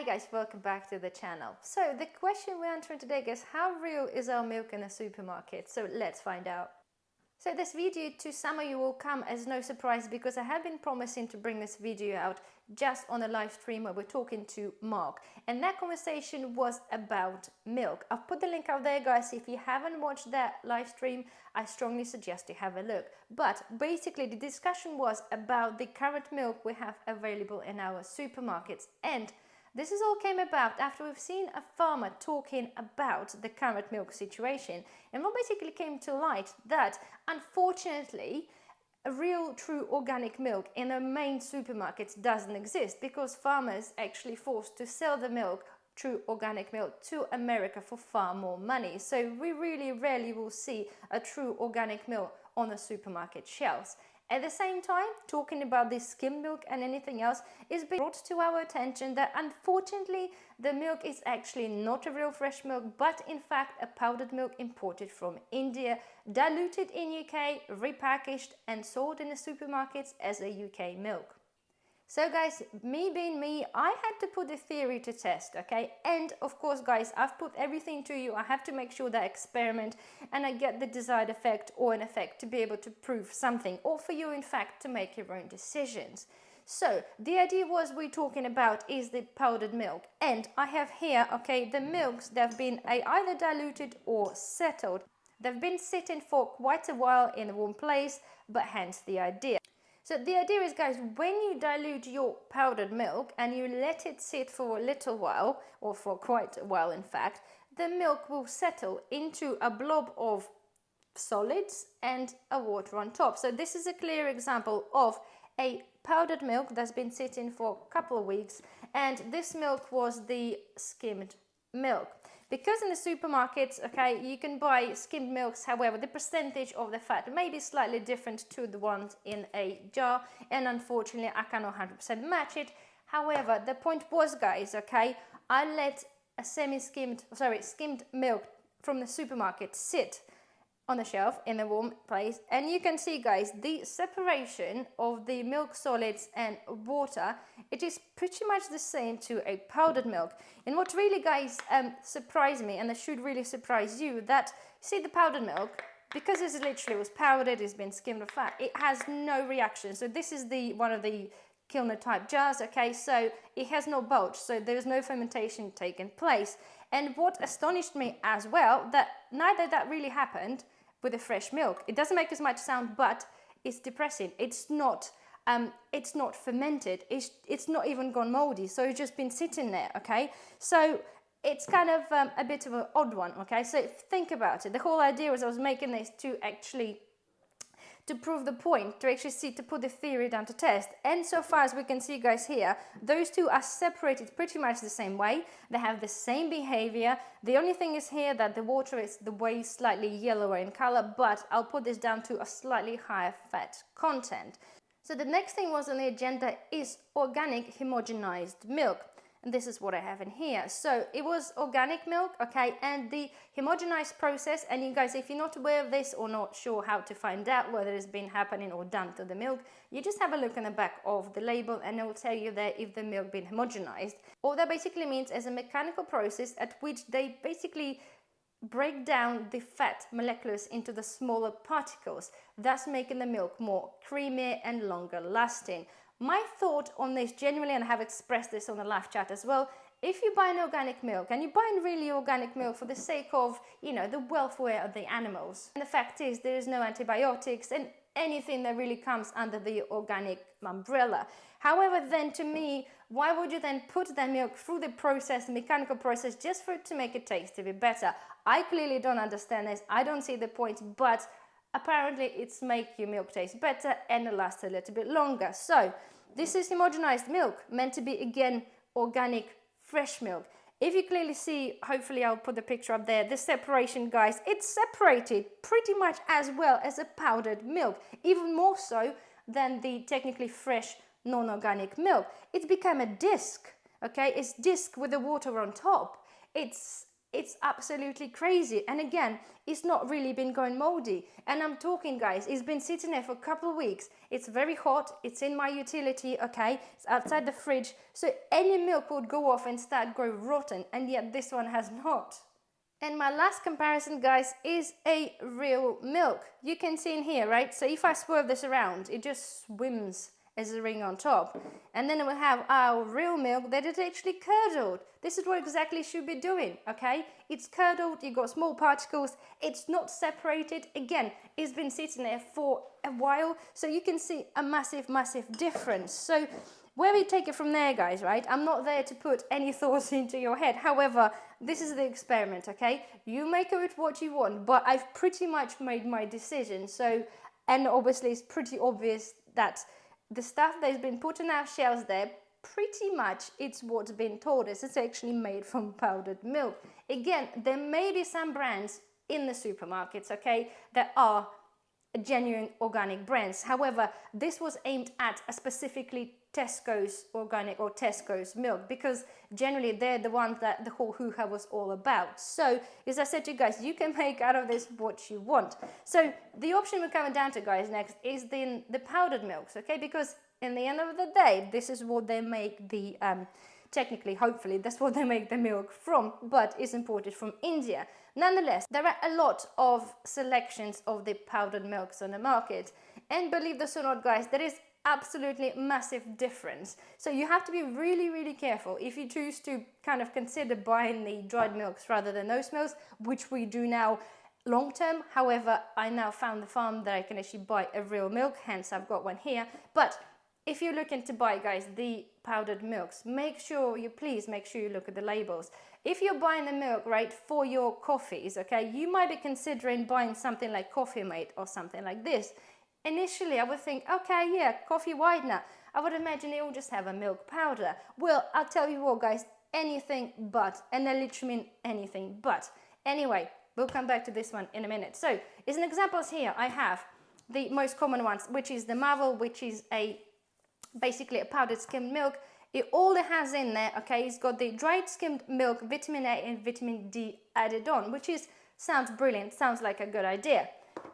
guys, welcome back to the channel. So the question we're answering today is how real is our milk in a supermarket? So let's find out. So this video to some of you will come as no surprise because I have been promising to bring this video out just on a live stream where we're talking to Mark, and that conversation was about milk. I've put the link out there, guys. If you haven't watched that live stream, I strongly suggest you have a look. But basically the discussion was about the current milk we have available in our supermarkets, and this is all came about after we've seen a farmer talking about the current milk situation, and what basically came to light that unfortunately a real true organic milk in the main supermarkets doesn't exist because farmers actually forced to sell the milk, true organic milk, to America for far more money. So we really rarely will see a true organic milk on the supermarket shelves. At the same time, talking about this skim milk and anything else is being brought to our attention that unfortunately the milk is actually not a real fresh milk, but in fact a powdered milk imported from India, diluted in UK, repackaged and sold in the supermarkets as a UK milk. So guys, me being me, I had to put the theory to test, okay? And of course, guys, I've put everything to you. I have to make sure that I experiment and I get the desired effect or an effect to be able to prove something, or for you, in fact, to make your own decisions. So the idea was we're talking about is the powdered milk. And I have here, okay, the milks that have been either diluted or settled. They've been sitting for quite a while in a warm place, but hence the idea. So the idea is, guys, when you dilute your powdered milk and you let it sit for a little while, or for quite a while in fact, the milk will settle into a blob of solids and a water on top. So this is a clear example of a powdered milk that's been sitting for a couple of weeks, and this milk was the skimmed milk. Because in the supermarkets, okay, you can buy skimmed milks, however the percentage of the fat may be slightly different to the ones in a jar, and unfortunately I cannot 100% match it. However, the point was, guys, okay, I let a skimmed milk from the supermarket sit on the shelf in a warm place, and you can see, guys, the separation of the milk solids and water, it is pretty much the same to a powdered milk. And what really, guys, surprised me, and that should really surprise you, that see the powdered milk, because it literally was powdered, it's been skimmed of fat, it has no reaction. So this is the one of the kilner type jars, okay, so it has no bulge, so there's no fermentation taking place. And what astonished me as well, that neither that really happened with the fresh milk. It doesn't make as much sound, but it's depressing. It's not fermented. It's not even gone moldy. So it's just been sitting there. Okay, so it's kind of a bit of an odd one. Okay, so think about it. The whole idea was I was making this to actually prove the point, to actually see, to put the theory down to test. And so far as we can see, guys, here, those two are separated pretty much the same way. They have the same behavior. The only thing is here that the water is the way slightly yellower in color, but I'll put this down to a slightly higher fat content. So the next thing was on the agenda is organic homogenized milk. And this is what I have in here. So it was organic milk, okay, and the homogenized process, and you guys, if you're not aware of this or not sure how to find out whether it's been happening or done to the milk, you just have a look on the back of the label and it will tell you there if the milk been homogenized. All that basically means is a mechanical process at which they basically break down the fat molecules into the smaller particles, thus making the milk more creamy and longer lasting. My thought on this genuinely, and I have expressed this on the live chat as well, if you buy an organic milk and you buy really organic milk for the sake of, you know, the welfare of the animals, and the fact is there is no antibiotics and anything that really comes under the organic umbrella. However, then to me, why would you then put that milk through the process, the mechanical process, just for it to make it taste a bit better? I clearly don't understand this. I don't see the point, but apparently it's make your milk taste better and last a little bit longer. So this is homogenized milk, meant to be, again, organic fresh milk. If you clearly see, hopefully I'll put the picture up there, the separation, guys, it's separated pretty much as well as a powdered milk, even more so than the technically fresh non-organic milk. It's become a disc, okay? It's disc with the water on top. It's It's absolutely crazy. And again, it's not really been going moldy. And I'm talking, guys, it's been sitting there for a couple of weeks. It's very hot. It's in my utility, okay? It's outside the fridge. So any milk would go off and start going rotten. And yet this one has not. And my last comparison, guys, is a real milk. You can see in here, right? So if I swerve this around, it just swims as a ring on top. And then we have our real milk that is actually curdled. This is what exactly it should be doing, okay? It's curdled, you got small particles, it's not separated. Again, it's been sitting there for a while, so you can see a massive, massive difference. So where we take it from there, guys, right? I'm not there to put any thoughts into your head. However, this is the experiment, okay? You make of it what you want, but I've pretty much made my decision. So, and obviously it's pretty obvious that the stuff that's been put on our shelves there, pretty much it's what's been told us. It's actually made from powdered milk. Again, there may be some brands in the supermarkets, okay, that are genuine organic brands. However, this was aimed at a specifically Tesco's organic or Tesco's milk, because generally they're the ones that the whole hoo-ha was all about. So as I said to you guys, you can make out of this what you want. So the option we're coming down to, guys, next is the powdered milks, okay? Because in the end of the day, this is what they make the technically, hopefully, that's what they make the milk from, but it's imported from India. Nonetheless, there are a lot of selections of the powdered milks on the market, and believe this or not, guys, there is absolutely massive difference. So you have to be really, really careful if you choose to kind of consider buying the dried milks rather than those milks, which we do now long term. However, I now found the farm that I can actually buy a real milk, hence I've got one here. But if you're looking to buy, guys, the powdered milks, please make sure you look at the labels. If you're buying the milk, right, for your coffees, okay, you might be considering buying something like Coffee Mate or something like this. Initially, I would think, okay, yeah, coffee whitener. I would imagine it will just have a milk powder. Well, I'll tell you what, guys, anything but, and I literally mean anything but. Anyway, we'll come back to this one in a minute. So, as an examples here, I have the most common ones, which is the Marvel, which is basically a powdered skimmed milk. All it has in there, okay, it's got the dried skimmed milk, vitamin A and vitamin D added on, which sounds brilliant, sounds like a good idea.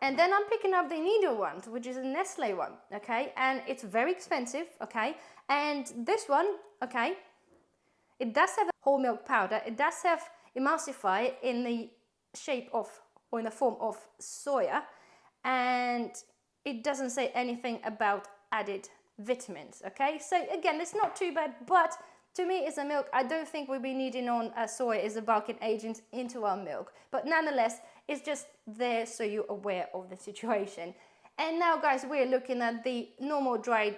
And then I'm picking up the Needle one, which is a Nestle one, okay, and it's very expensive, okay, and this one, okay, it does have a whole milk powder, it does have emulsifier in the shape of, or in the form of soya, and it doesn't say anything about added vitamins, okay, so again, it's not too bad, but to me, it's a milk. I don't think we'll be needing on soy as a bulking agent into our milk. But nonetheless, it's just there so you're aware of the situation. And now, guys, we're looking at the normal dried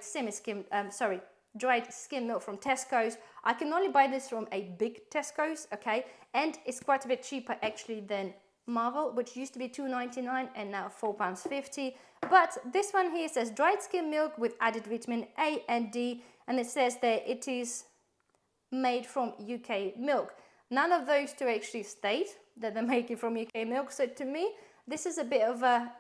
dried skim milk from Tesco's. I can only buy this from a big Tesco's, okay? And it's quite a bit cheaper, actually, than Marvel, which used to be £2.99 and now £4.50. But this one here says dried skim milk with added vitamin A and D. And it says there it is made from UK milk. None of those two actually state that they're making from UK milk. So to me, this is a bit of a,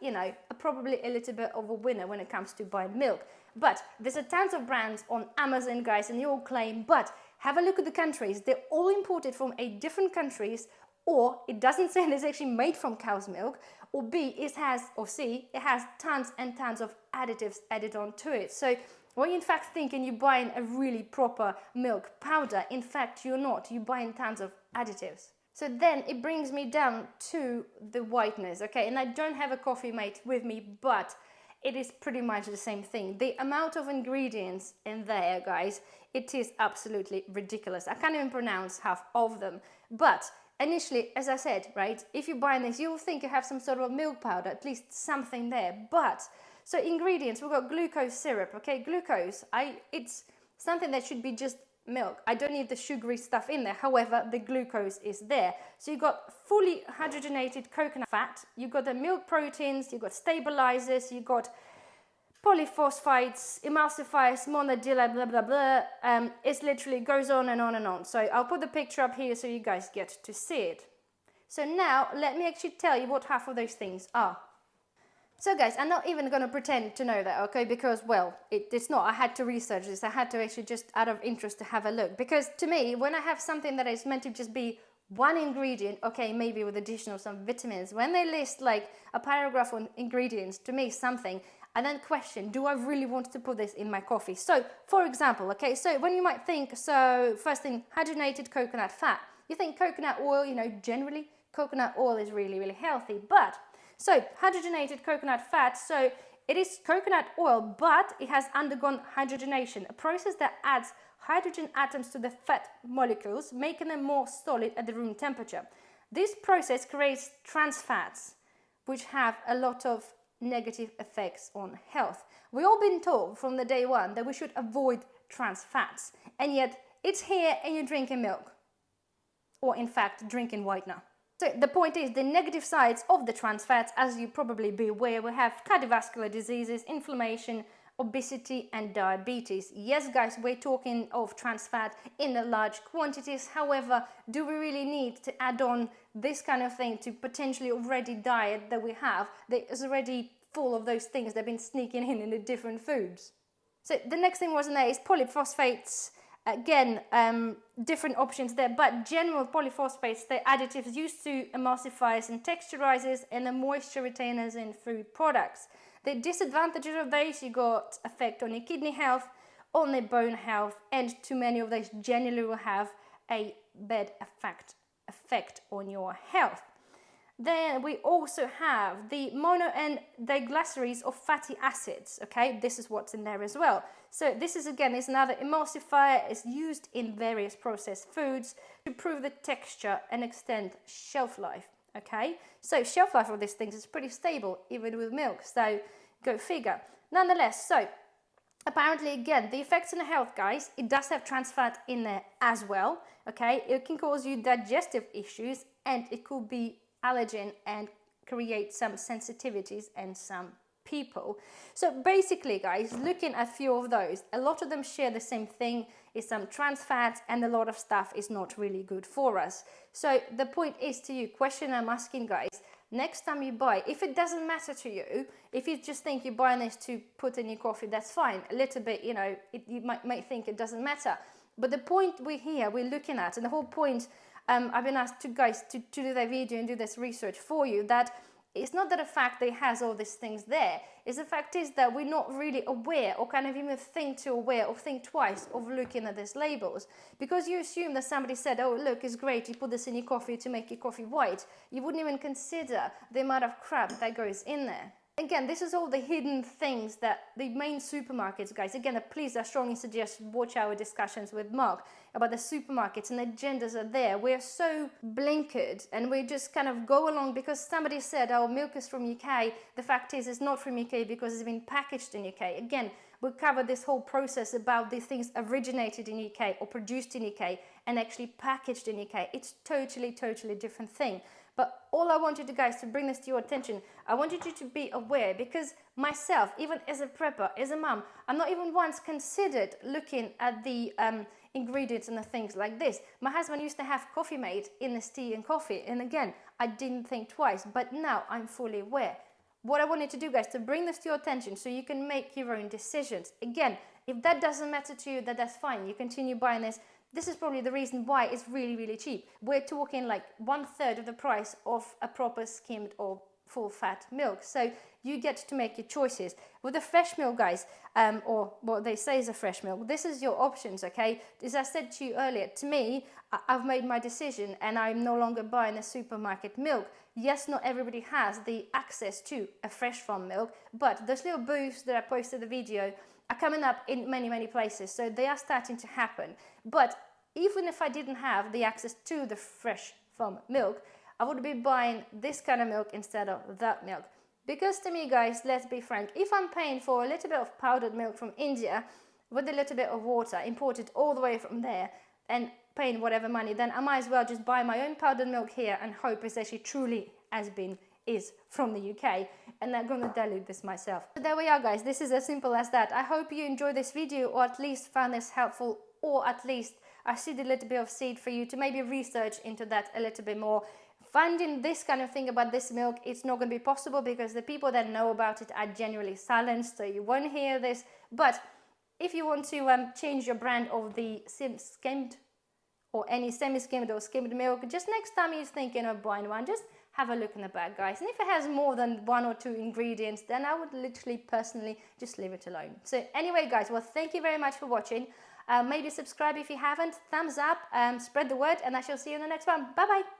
probably a little bit of a winner when it comes to buying milk. But there's a tons of brands on Amazon, guys, and they all claim, but have a look at the countries. They're all imported from different countries, or it doesn't say it's actually made from cow's milk, or B, it has tons and tons of additives added on to it. So when you're in fact thinking you're buying a really proper milk powder, in fact you're not, you're buying tons of additives. So then it brings me down to the whiteness, okay, and I don't have a Coffee Mate with me, but it is pretty much the same thing. The amount of ingredients in there, guys, it is absolutely ridiculous. I can't even pronounce half of them, but initially, as I said, right, if you're buying this, you'll think you have some sort of milk powder, at least something there, but so ingredients, we've got glucose syrup, okay, glucose, it's something that should be just milk. I don't need the sugary stuff in there, however, the glucose is there. So you've got fully hydrogenated coconut fat, you've got the milk proteins, you've got stabilizers, you've got polyphosphates, emulsifiers, monadilla, blah, blah, blah. It literally goes on and on and on. So I'll put the picture up here so you guys get to see it. So now, let me actually tell you what half of those things are. So guys, I'm not even going to pretend to know that, okay, because, well, it's not. I had to research this. I had to actually just out of interest to have a look. Because to me, when I have something that is meant to just be one ingredient, okay, maybe with additional some vitamins, when they list like a paragraph on ingredients to make something, and then question, do I really want to put this in my coffee? So for example, okay, so when you might think, so first thing, hydrogenated coconut fat, you think coconut oil, you know, generally coconut oil is really, really healthy, but so hydrogenated coconut fat, so it is coconut oil, but it has undergone hydrogenation, a process that adds hydrogen atoms to the fat molecules, making them more solid at the room temperature. This process creates trans fats, which have a lot of negative effects on health. We've all been told from the day one that we should avoid trans fats, and yet it's here and you're drinking milk, or in fact drinking whitener. So the point is, the negative sides of the trans fats, as you probably be aware, we have cardiovascular diseases, inflammation, obesity and diabetes. Yes guys, we're talking of trans fat in large quantities. However, do we really need to add on this kind of thing to potentially already diet that we have that is already full of those things that have been sneaking in the different foods? So the next thing was in there is polyphosphates. Again, different options there, but general polyphosphates, they're additives used to emulsifiers and texturizers and the moisture retainers in food products. The disadvantages of those, you got effect on your kidney health, on the bone health, and too many of those generally will have a bad effect on your health. Then we also have the mono and diglycerides of fatty acids, okay? This is what's in there as well. So this is again, is another emulsifier. It's used in various processed foods to improve the texture and extend shelf life, okay? So shelf life of these things is pretty stable, even with milk, so go figure. Nonetheless, so apparently again, the effects on the health, guys, it does have trans fat in there as well, okay? It can cause you digestive issues and it could be allergen and create some sensitivities in some people. So basically guys, looking at a few of those, a lot of them share the same thing, is some trans fats, and a lot of stuff is not really good for us. So the point is to you, question I'm asking guys, next time you buy, if it doesn't matter to you, if you just think you're buying this to put in your coffee, that's fine. A little bit, you know, you might think it doesn't matter, but the point we're looking at, and the whole point, I've been asked to guys to do that video and do this research for you, that it's not that a fact that it has all these things there, it's the fact is that we're not really aware or kind of even think twice of looking at these labels, because you assume that somebody said, oh look, it's great, you put this in your coffee to make your coffee white. You wouldn't even consider the amount of crap that goes in there. Again, this is all the hidden things that the main supermarkets, guys, again, please, I strongly suggest watch our discussions with Mark about the supermarkets, and the agendas are there. We're so blinkered and we just kind of go along because somebody said, oh, milk is from UK. The fact is it's not from UK because it's been packaged in UK. Again, we'll cover this whole process about these things originated in UK or produced in UK and actually packaged in UK. It's totally different thing. But all I want you to guys to bring this to your attention, I wanted you to be aware, because myself, even as a prepper, as a mum, I'm not even once considered looking at the ingredients and the things like this. My husband used to have coffee made in his tea and coffee, and again, I didn't think twice, but now I'm fully aware. What I wanted to do, guys, to bring this to your attention so you can make your own decisions. Again, if that doesn't matter to you, that's fine. You continue buying this. This is probably the reason why it's really cheap. We're talking like 1/3 of the price of a proper skimmed or full fat milk. So you get to make your choices. With the fresh milk, guys, or what they say is a fresh milk, this is your options, okay? As I said to you earlier, to me, I've made my decision and I'm no longer buying a supermarket milk. Yes, not everybody has the access to a fresh farm milk, but those little booths that I posted the video are coming up in many places, so they are starting to happen. But even if I didn't have the access to the fresh farm milk, I would be buying this kind of milk instead of that milk. Because to me, guys, let's be frank, if I'm paying for a little bit of powdered milk from India with a little bit of water imported all the way from there and paying whatever money, then I might as well just buy my own powdered milk here and hope it's actually truly is from the UK, and I'm going to dilute this myself. So there we are, guys. This is as simple as that. I hope you enjoyed this video, or at least found this helpful, or at least I seed a little bit of seed for you to maybe research into that a little bit more. Finding this kind of thing about this milk, it's not going to be possible because the people that know about it are generally silenced, so you won't hear this. But if you want to change your brand of the skimmed or any semi-skimmed or skimmed milk, just next time you're thinking of buying one, just have a look in the bag, guys. And if it has more than 1 or 2 ingredients, then I would literally personally just leave it alone. So anyway, guys, well, thank you very much for watching. Maybe subscribe if you haven't, thumbs up, spread the word, and I shall see you in the next one. Bye bye.